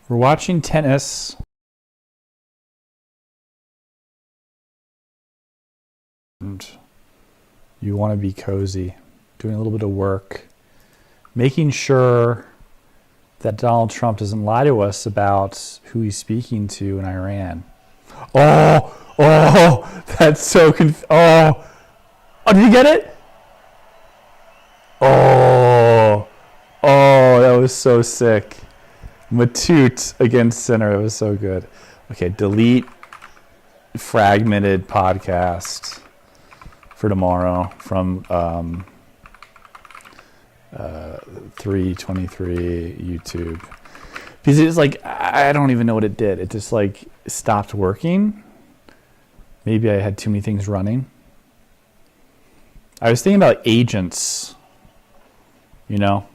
We're watching tennis. And you want to be cozy, doing a little bit of work, making sure that Donald Trump doesn't lie to us about who he's speaking to in Iran. Oh, that's so oh, did you get it? Oh, that was so sick. Matute against center. That was so good. Okay, delete fragmented podcast for tomorrow from 323 YouTube. Because it's like, I don't even know what it did. It just like stopped working. Maybe I had too many things running. I was thinking about agents, you know?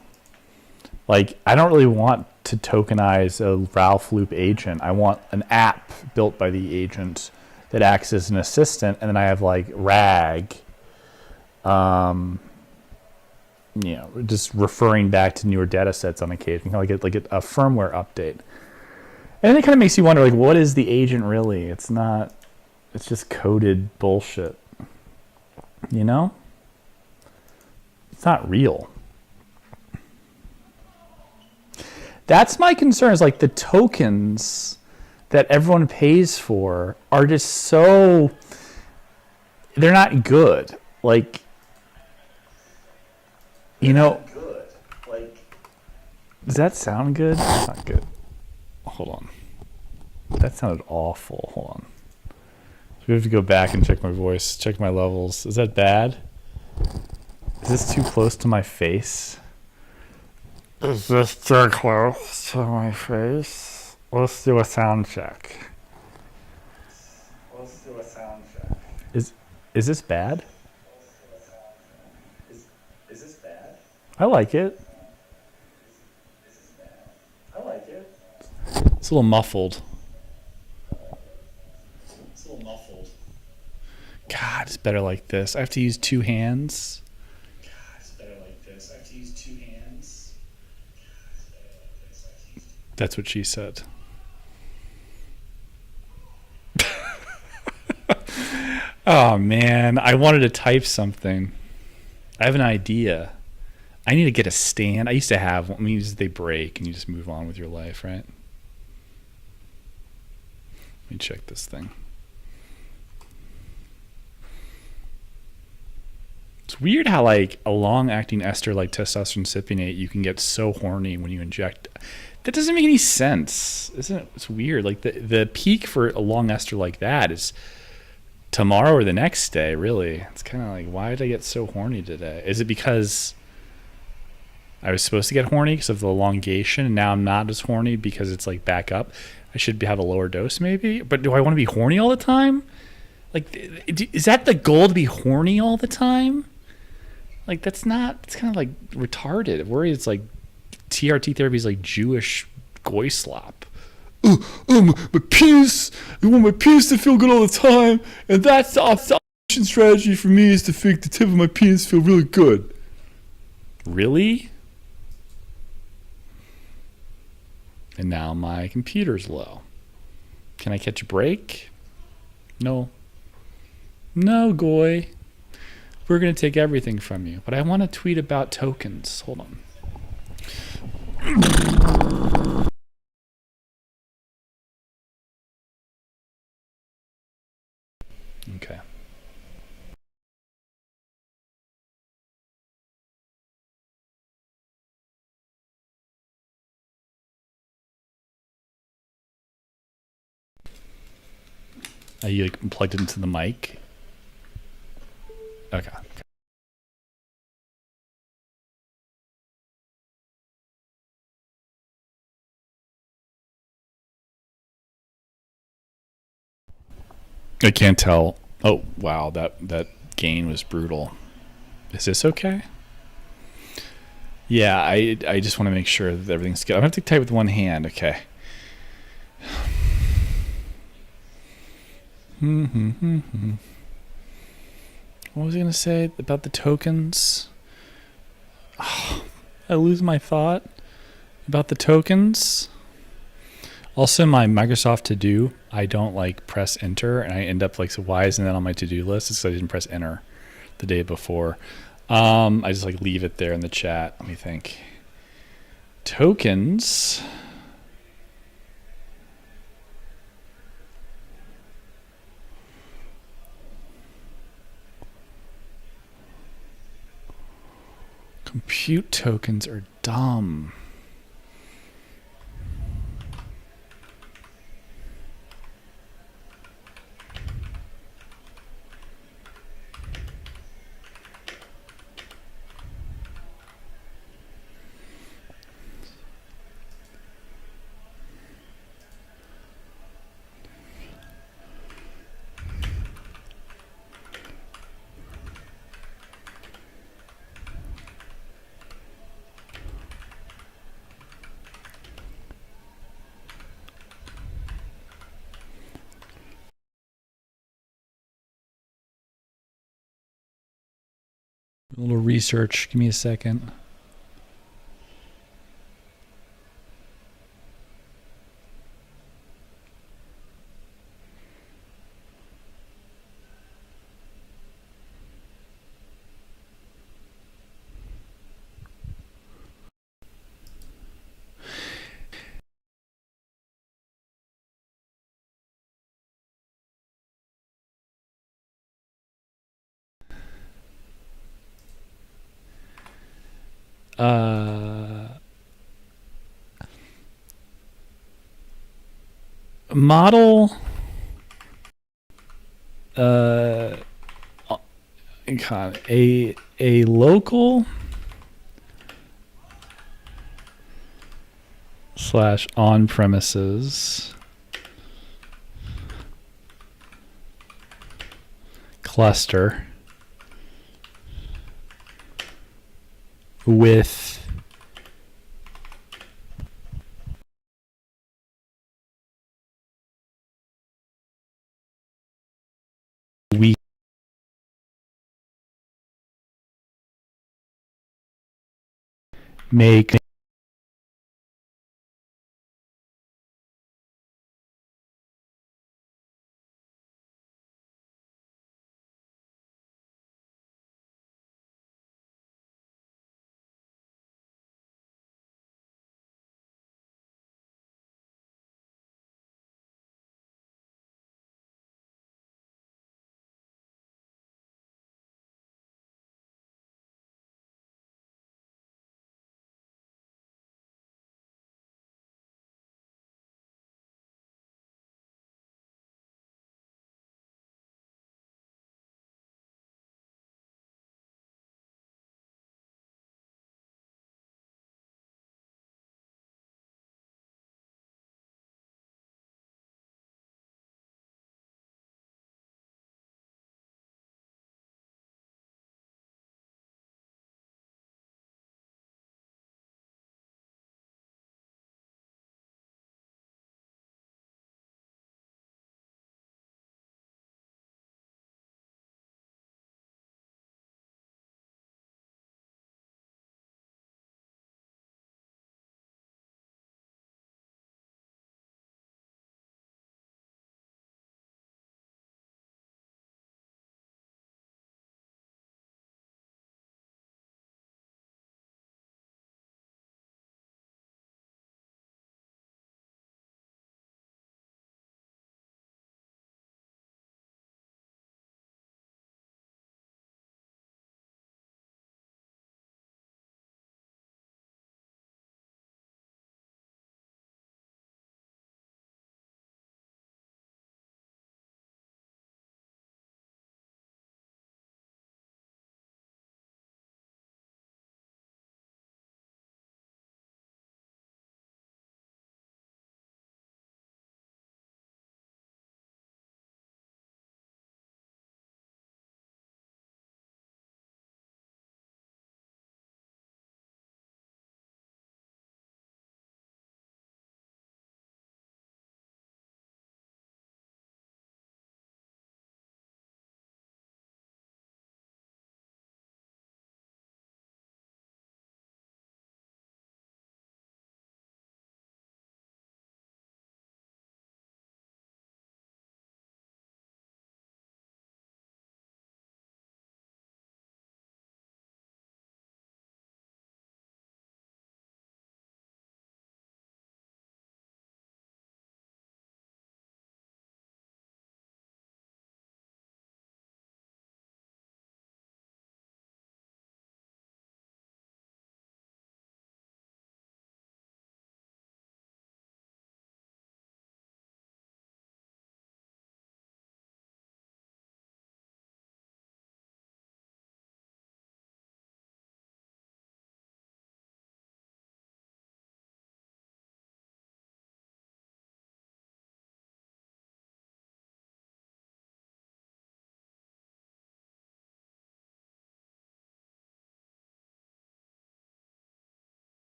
Like, I don't really want to tokenize a Ralph Loop agent. I want an app built by the agent that acts as an assistant, and then I have like RAG, you know, just referring back to newer data sets on occasion, kind of like a firmware update. And it kind of makes you wonder, like, what is the agent really? It's not, it's just coded bullshit, you know? It's not real. That's my concern, is like the tokens that everyone pays for are just so, they're not good. Like, you know, does that sound good? It's not good. Hold on. That sounded awful. Hold on. So we have to go back and check my voice, check my levels. Is that bad? Is this too close to my face? Is this too close to my face? Let's do a sound check. Is this bad? Is this bad? I like it. It's a little muffled. God, it's better like this. I have to use two hands. That's what she said. Oh man, I wanted to type something. I have an idea. I need to get a stand. I used to have one. I mean, they break and you just move on with your life, right? Let me check this thing. It's weird how like a long-acting ester like testosterone cypionate, you can get so horny when you inject. That doesn't make any sense, isn't it? It's weird. Like the peak for a long ester like that is tomorrow or the next day, really. It's kind of like, why did I get so horny today? Is it because I was supposed to get horny because of the elongation, and now I'm not as horny because it's like back up? I should have a lower dose maybe, but do I want to be horny all the time? Like, is that the goal, to be horny all the time? Like, that's not, it's kind of like retarded. I'm worried it's like TRT therapy is like Jewish goy slop. My penis, I want my penis to feel good all the time, and that's the option strategy for me, is to make the tip of my penis feel really good. Really? And now my computer's low. Can I catch a break? No. No, Goy. We're going to take everything from you. But I want to tweet about tokens. Hold on. Okay. You like plugged it into the mic? Okay. I can't tell. Oh, wow, that gain was brutal. Is this okay? Yeah, I just want to make sure that everything's good. I'm going to have to type with one hand, okay. What was I going to say about the tokens? Oh, I lose my thought about the tokens. Also, my Microsoft To Do, I don't like press enter, and I end up like, so why isn't that on my to do list? It's because I didn't press enter the day before. I just like leave it there in the chat. Let me think. Tokens. Compute tokens are dumb. A little research. Give me a second. Model a local / on premises cluster with we make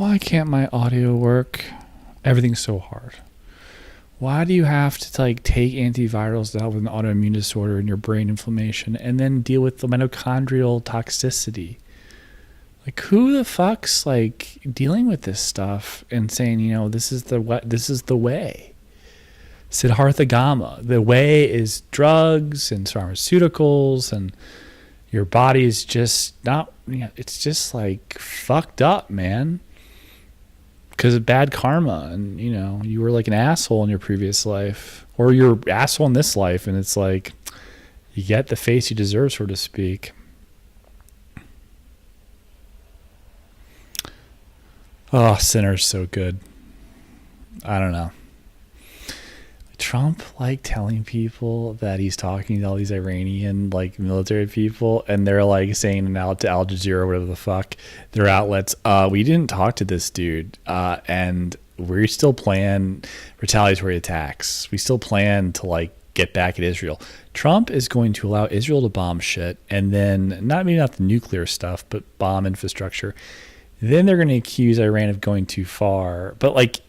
Why can't my audio work? Everything's so hard. Why do you have to like take antivirals to help with an autoimmune disorder and your brain inflammation and then deal with the mitochondrial toxicity? Like, who the fuck's like dealing with this stuff and saying, you know, this is the way. Siddhartha Gama. The way is drugs and pharmaceuticals, and your body is just not, you know, it's just like fucked up, man. Because of bad karma, and you know, you were like an asshole in your previous life, or you're an asshole in this life, and it's like you get the face you deserve, so to speak. Oh, Sinner's so good. I don't know. Trump like telling people that he's talking to all these Iranian like military people, and they're like saying now to Al Jazeera or whatever the fuck their outlets, we didn't talk to this dude, and we still plan retaliatory attacks. We still plan to like get back at Israel. Trump is going to allow Israel to bomb shit, and then maybe not the nuclear stuff, but bomb infrastructure. Then they're going to accuse Iran of going too far, but like,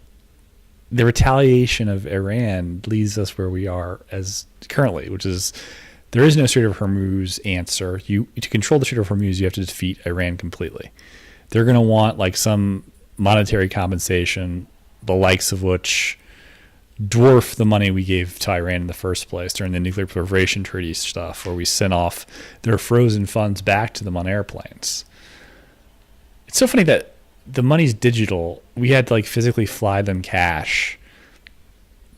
the retaliation of Iran leads us where we are as currently, which is there is no Strait of Hormuz answer. To control the Strait of Hormuz, you have to defeat Iran completely. They're going to want like some monetary compensation, the likes of which dwarf the money we gave to Iran in the first place during the nuclear proliferation treaty stuff, where we sent off their frozen funds back to them on airplanes. It's so funny that the money's digital. We had to like physically fly them cash.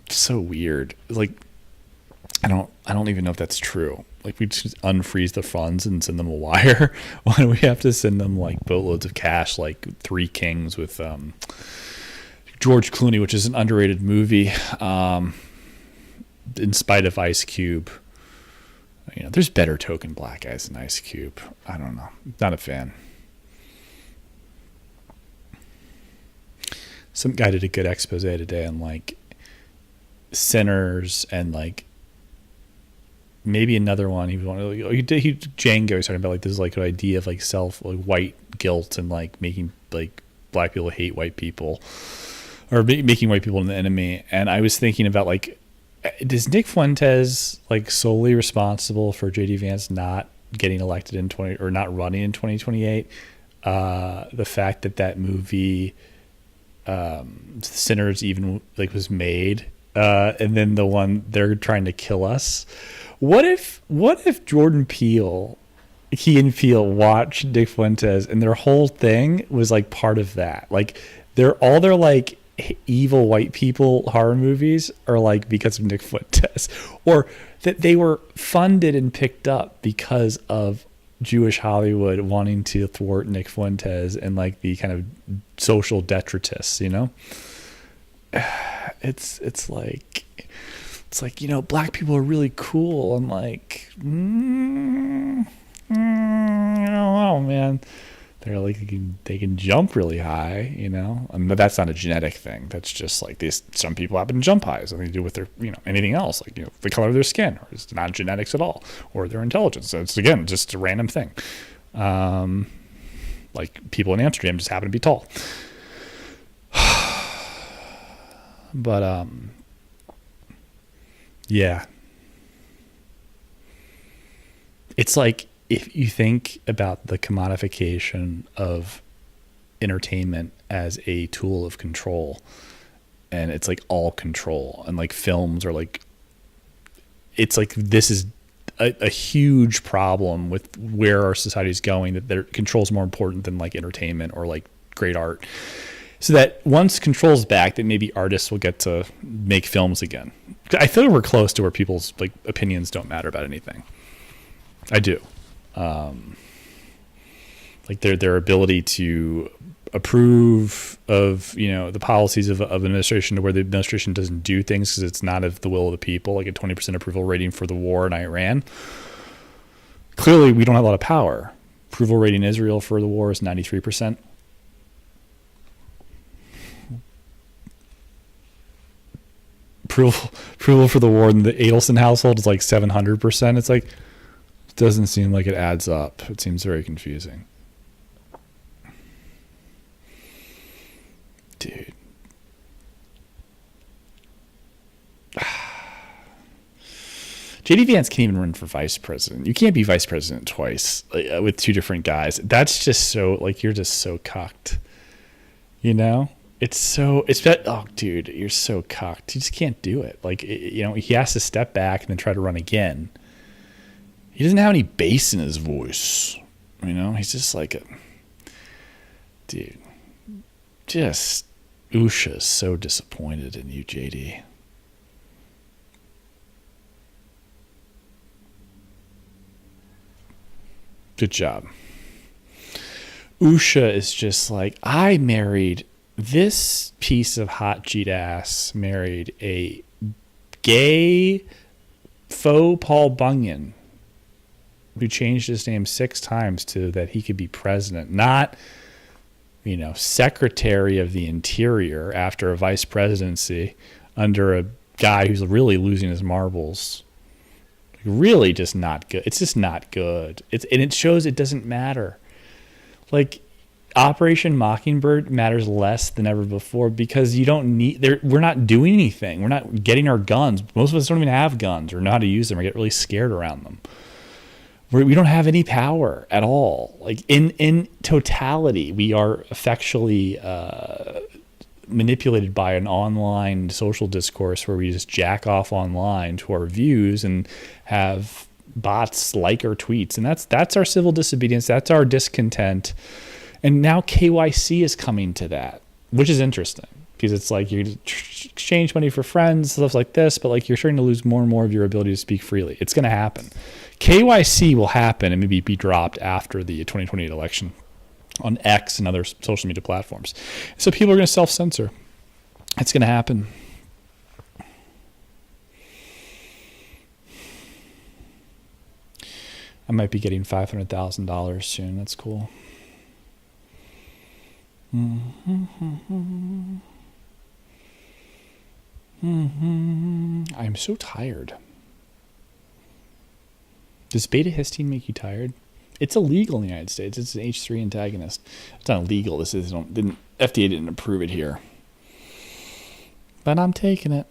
It's so weird. Like, I don't even know if that's true. Like, we just unfreeze the funds and send them a wire. Why do we have to send them like boatloads of cash, like Three Kings with George Clooney, which is an underrated movie, in spite of Ice Cube. You know, there's better token black guys than Ice Cube. I don't know. Not a fan. Some guy did a good expose today on like sinners and like maybe another one. He Django. He's talking about like this like idea of like white guilt and like making like black people hate white people, or making white people an enemy. And I was thinking about like, is Nick Fuentes like solely responsible for JD Vance not getting elected in or not running in 2028? The fact that movie. Sinners even like was made, and then the one they're trying to kill us. What if Jordan Peele, Key and Peele watched Nick Fuentes and their whole thing was like part of that? Like their like evil white people horror movies are like because of Nick Fuentes, or that they were funded and picked up because of Jewish Hollywood wanting to thwart Nick Fuentes and like the kind of social detritus, you know. It's like, you know, black people are really cool. I'm like, I don't know, man. They're like they can jump really high, you know. But that's not a genetic thing. That's just like some people happen to jump high. It's nothing to do with their, you know, anything else, like, you know, the color of their skin, or it's not genetics at all, or their intelligence. So it's again just a random thing. Like people in Amsterdam just happen to be tall. But yeah, it's like, if you think about the commodification of entertainment as a tool of control, and it's like all control, and like films are like, it's like this is a huge problem with where our society is going, that their control is more important than like entertainment or like great art. So that once control's back, that maybe artists will get to make films again. I feel like we're close to where people's like opinions don't matter about anything. I do. Like their ability to approve of, you know, the policies of administration, to where the administration doesn't do things because it's not of the will of the people, like a 20% approval rating for the war in Iran. Clearly, we don't have a lot of power. Approval rating in Israel for the war is 93%. Approval for the war in the Adelson household is like 700%. It's like, doesn't seem like it adds up. It seems very confusing. JD Vance can't even run for vice president. You can't be vice president twice with two different guys. That's just so, like, you're just so cocked. You know? Oh, dude, you're so cocked. You just can't do it. Like, you know, he has to step back and then try to run again. He doesn't have any bass in his voice. You know? He's just like a... Dude. Just... Usha's so disappointed in you, JD. Good job. Usha is just like, I married this piece of hot cheat ass, married a gay faux Paul Bunyan who changed his name 6 times to that he could be president, not, you know, Secretary of the Interior after a vice presidency under a guy who's really losing his marbles. Really just not good. It's just not good. And it shows it doesn't matter. Like, Operation Mockingbird matters less than ever before because you don't need... We're not doing anything. We're not getting our guns. Most of us don't even have guns or know how to use them or get really scared around them. We don't have any power at all. Like, in totality, we are effectually manipulated by an online social discourse where we just jack off online to our views and have bots like our tweets. And that's our civil disobedience. That's our discontent. And now KYC is coming to that, which is interesting because it's like you exchange money for friends, stuff like this, but like you're starting to lose more and more of your ability to speak freely. It's going to happen. KYC will happen and maybe be dropped after the 2028 election on X and other social media platforms. So people are going to self-censor. It's going to happen. I might be getting $500,000 soon. That's cool. I'm so tired. Does beta-histine make you tired? It's illegal in the United States. It's an H3 antagonist. It's not illegal. FDA didn't approve it here. But I'm taking it.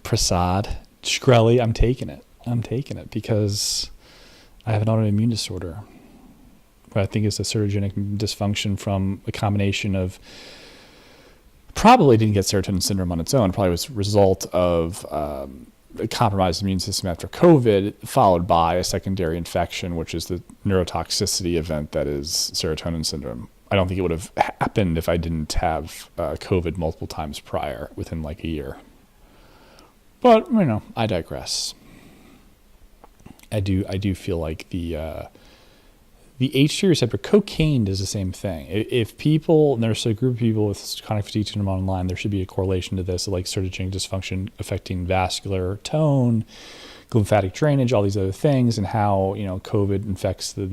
Prasad, Shkreli, I'm taking it. I'm taking it because I have an autoimmune disorder. What I think is a serogenic dysfunction from a combination of... Probably didn't get serotonin syndrome on its own. Probably was a result of a compromised immune system after COVID, followed by a secondary infection, which is the neurotoxicity event that is serotonin syndrome. I don't think it would have happened if I didn't have COVID multiple times prior within like a year. But, you know, I digress. I do feel like the H2 receptor, cocaine does the same thing. If people, there's a group of people with chronic fatigue syndrome online, there should be a correlation to this, like serogenic dysfunction affecting vascular tone, lymphatic drainage, all these other things, and how, you know, COVID infects the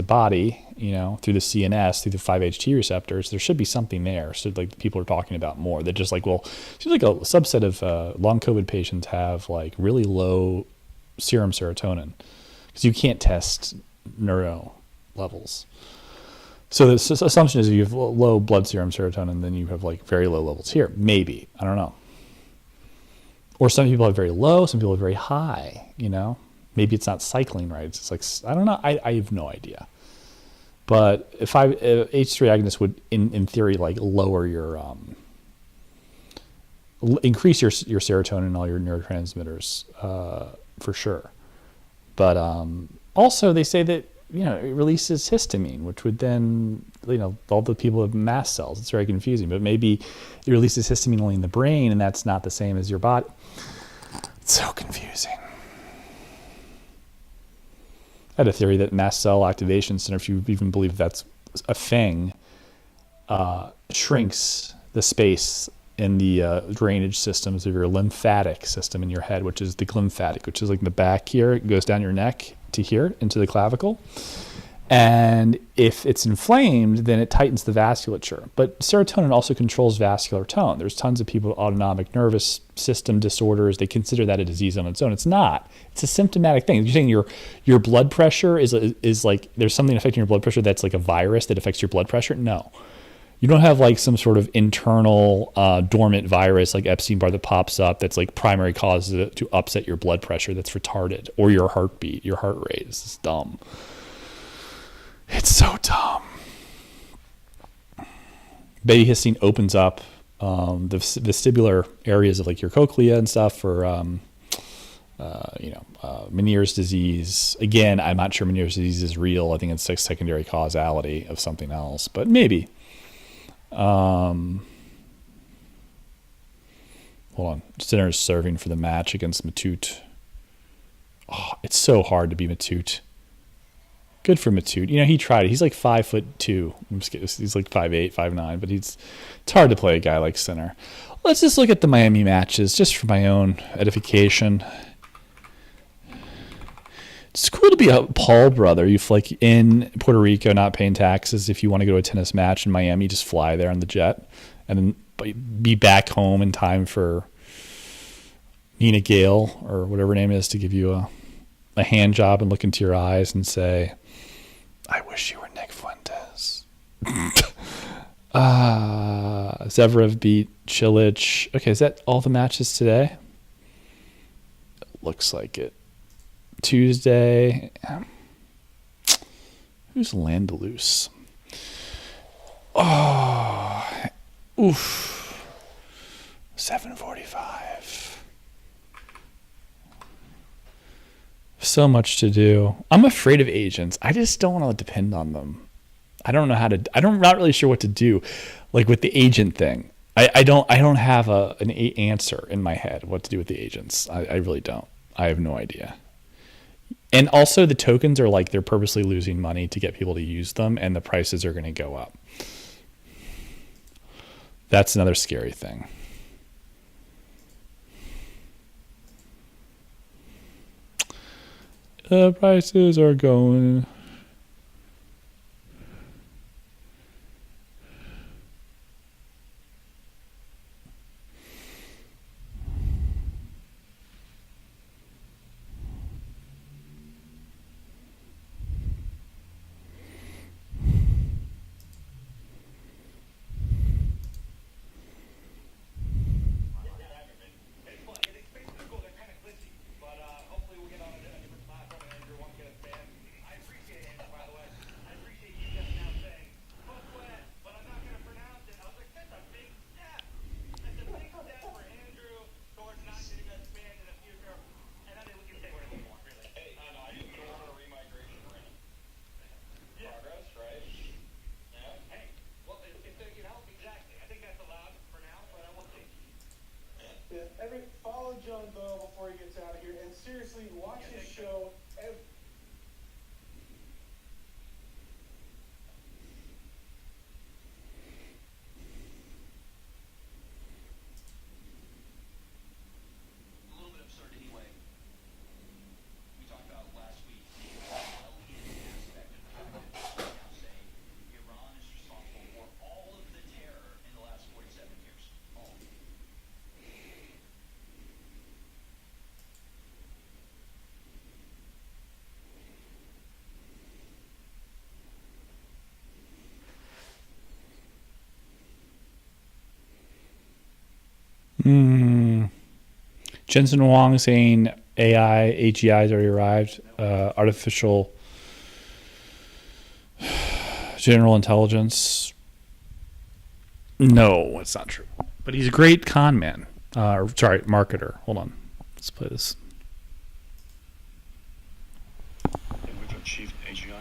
body, you know, through the CNS, through the 5-HT receptors. There should be something there. So like people are talking about more. They're just like, well, it seems like a subset of long COVID patients have like really low serum serotonin. Because you can't test neuro levels. So the assumption is if you have low blood serum serotonin, then you have like very low levels here. Maybe. I don't know. Or some people have very low, some people have very high, you know. Maybe it's not cycling right. It's like, I don't know. I have no idea. But if H3 agonist would, in theory, like lower your, increase your serotonin and all your neurotransmitters for sure. But also they say that, you know, it releases histamine, which would then, you know, all the people have mast cells. It's very confusing. But maybe it releases histamine only in the brain, and that's not the same as your body. It's so confusing. I had a theory that mast cell activation center, if you even believe that's a thing, shrinks the space in the drainage systems of your lymphatic system in your head, which is the glymphatic, which is like in the back here. It goes down your neck to here into the clavicle. And if it's inflamed, then it tightens the vasculature. But serotonin also controls vascular tone. There's tons of people with autonomic nervous system disorders. They consider that a disease on its own. It's not. It's a symptomatic thing. You're saying your blood pressure is like, there's something affecting your blood pressure that's like a virus that affects your blood pressure? No. You don't have like some sort of internal dormant virus like Epstein-Barr that pops up that's like primary cause to upset your blood pressure that's retarded, or your heartbeat, your heart rate. This is dumb. It's so dumb. Beta histine opens up the vestibular areas of like your cochlea and stuff for Meniere's disease. Again, I'm not sure Meniere's disease is real. I think it's a secondary causality of something else, but maybe. Hold on. Sinner is serving for the match against Matute. Oh, it's so hard to be Matute. Good for Matute. He tried it. He's like 5'2". He's like 5'8", 5'9", but it's hard to play a guy like Sinner. Let's just look at the Miami matches just for my own edification. It's cool to be a Paul brother. You're like in Puerto Rico, not paying taxes. If you want to go to a tennis match in Miami, just fly there on the jet and then be back home in time for Nina Gale or whatever her name is to give you a hand job and look into your eyes and say, I wish you were Nick Fuentes. Zverev beat Cilic. Okay, is that all the matches today? It looks like it. Tuesday. Who's Landalus? Oh, oof. 7:45. So much to do. I'm afraid of agents. I just don't want to depend on them. I don't know how to. I'm not really sure what to do, like with the agent thing. I don't have an answer in my head what to do with the agents. I really don't. I have no idea. And also the tokens are like they're purposely losing money to get people to use them, and the prices are going to go up. That's another scary thing. The prices are going. Jensen Huang saying AI, AGI has already arrived. Artificial general intelligence. No, it's not true. But he's a great con man. Marketer. Hold on. Let's play this. We've achieved AGI.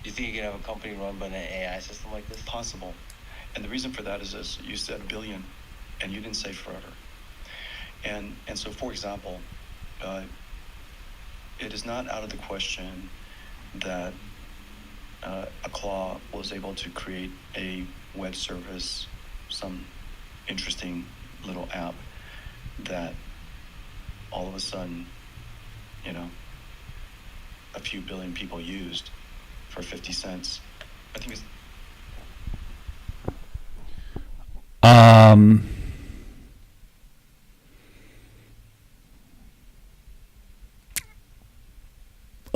You think you can have a company run by an AI system like this? Possible. And the reason for that is this. You said a billion, and you didn't say forever. And so, for example, it is not out of the question that a claw was able to create a web service, some interesting little app that all of a sudden, a few billion people used for 50 cents. I think it's...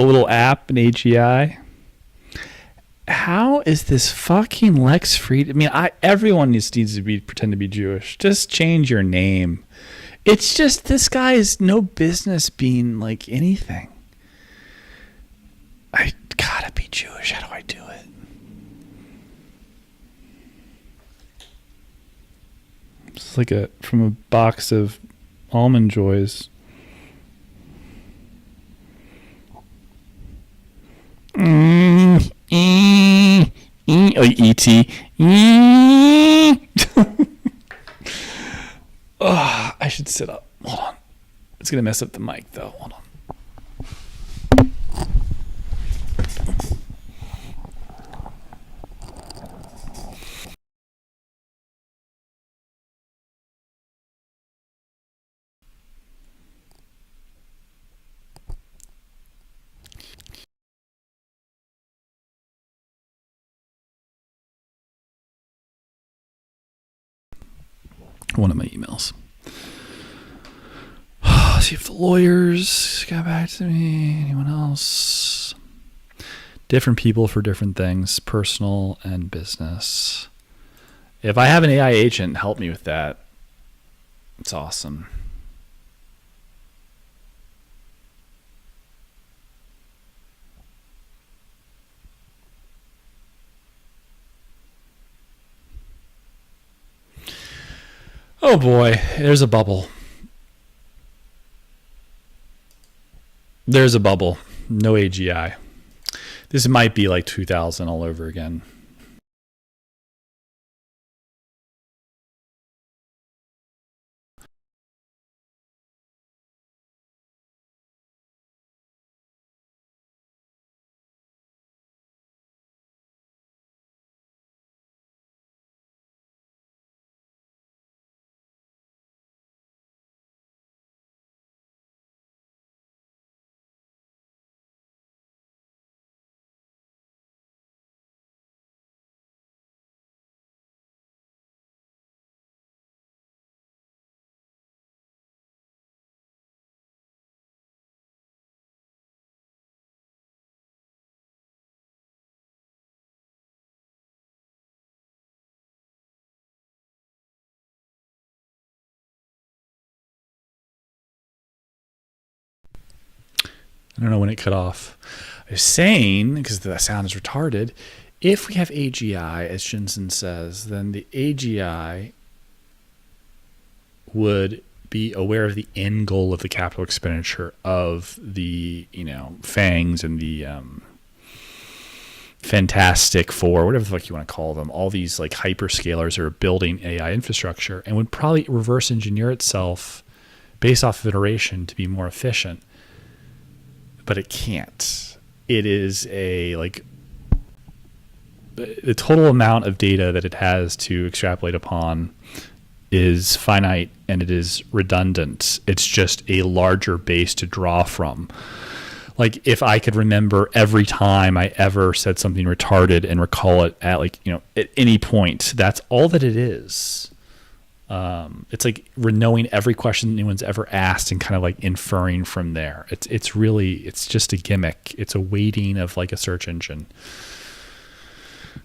A little app, an AGI. how is this fucking Lex Fried? I mean, everyone needs to pretend to be Jewish. Just change your name. It's just, this guy has no business being like anything. I gotta be Jewish. How do I do it? It's like from a box of Almond Joys. Oh, E.T. Oh, I should sit up. Hold on. It's going to mess up the mic, though. Hold on. One of my emails. See if the lawyers got back to me. Anyone else? Different people for different things, personal and business. If I have an AI agent help me with that, it's awesome. Oh boy, there's a bubble. There's a bubble. No AGI. This might be like 2000 all over again. I don't know when it cut off. I was saying, because the sound is retarded, if we have AGI, as Jensen says, then the AGI would be aware of the end goal of the capital expenditure of the, FANGs and the Fantastic Four, whatever the fuck you want to call them, all these like hyperscalers that are building AI infrastructure, and would probably reverse engineer itself based off of iteration to be more efficient. But it can't. It is the total amount of data that it has to extrapolate upon is finite, and it is redundant. It's just a larger base to draw from. Like, if I could remember every time I ever said something retarded and recall it at at any point, that's all that it is. It's like knowing every question anyone's ever asked and kind of like inferring from there. It's just a gimmick. It's a weighting of like a search engine.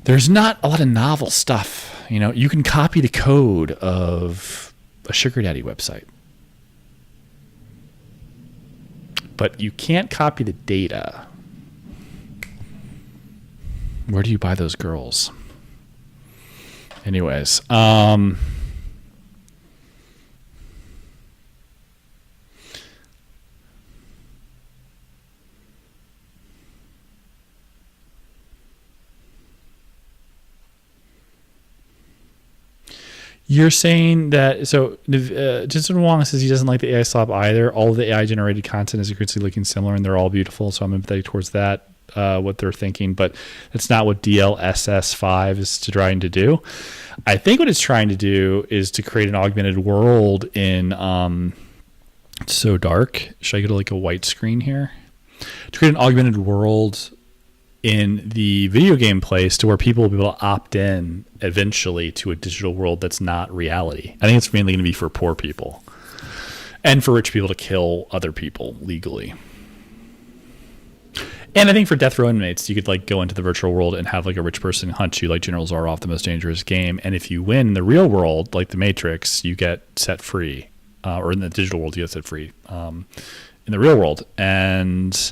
There's not a lot of novel stuff. You can copy the code of a sugar daddy website, but you can't copy the data. Where do you buy those girls? Anyways, you're saying that, so Jensen Wong says he doesn't like the AI slop either. All of the AI generated content is increasingly looking similar and they're all beautiful. So I'm empathetic towards that, what they're thinking, but it's not what DLSS5 is trying to do. I think what it's trying to do is to create an augmented world in, it's so dark. Should I go to like a white screen here? To create an augmented world in the video game place to where people will be able to opt in eventually to a digital world that's not reality. I think it's mainly going to be for poor people and for rich people to kill other people legally. And I think for death row inmates, you could like go into the virtual world and have like a rich person hunt you like General Zaroff, the most dangerous game. And if you win in the real world, like the Matrix, you get set free, or in the digital world, you get set free in the real world. And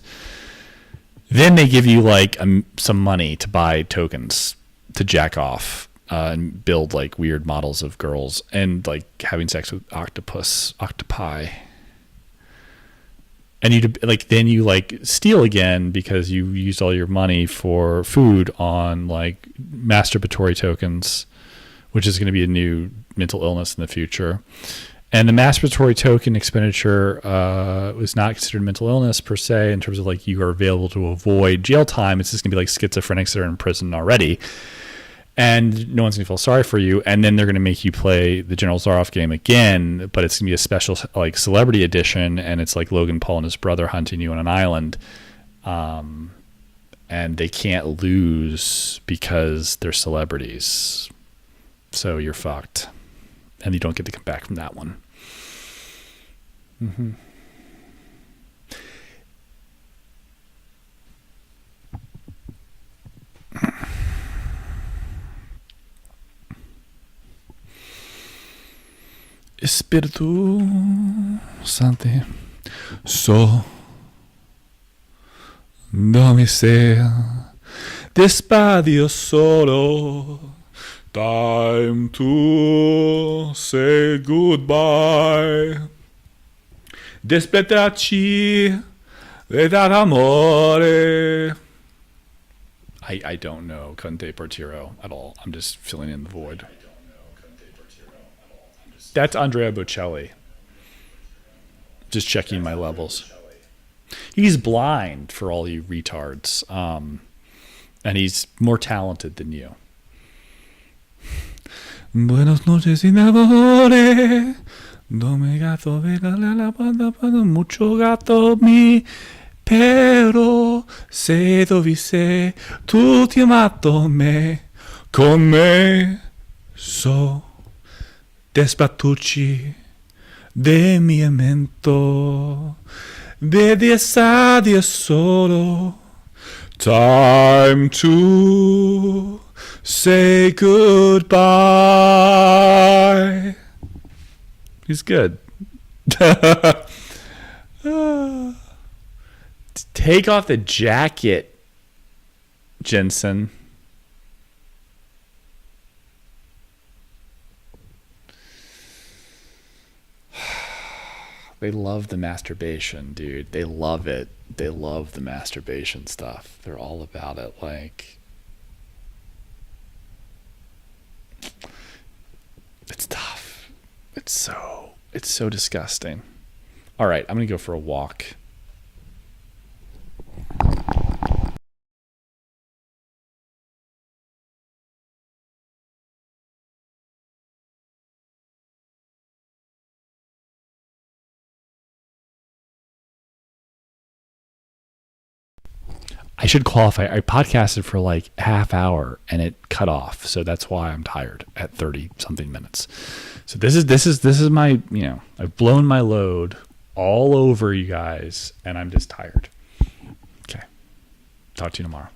then they give you like some money to buy tokens to jack off and build like weird models of girls and like having sex with octopi. And then you steal again because you used all your money for food on like masturbatory tokens, which is going to be a new mental illness in the future. And the masturbatory token expenditure was not considered mental illness per se in terms of like you are available to avoid jail time. It's just going to be like schizophrenics that are in prison already. And no one's going to feel sorry for you. And then they're going to make you play the General Zaroff game again, but it's going to be a special like celebrity edition. And it's like Logan Paul and his brother hunting you on an island. And they can't lose because they're celebrities. So you're fucked. And you don't get to come back from that one. Mm-hmm. Espíritu Santo, so no me sea despacio solo. Time to say goodbye. Despetarci ed amore. I don't know Conte Partiro at all. I'm just filling in the void. That's Andrea Bocelli. Just checking my levels. He's blind for all you retards. And he's more talented than you. Buenas noches sin amore. Dome gato vela la banda para mucho gato mi. Pero se dovisse tu ti amato me. Con me so. Despatucci de mi mento, vedi sadia solo. Time to say goodbye. He's good. Take off the jacket, Jensen. They love the masturbation, dude. They love it. They love the masturbation stuff. They're all about it. Like, it's tough. It's so disgusting. All right, I'm going to go for a walk. I should qualify. I podcasted for like half hour and it cut off. So that's why I'm tired at 30 something minutes. So this is my, I've blown my load all over you guys and I'm just tired. Okay. Talk to you tomorrow.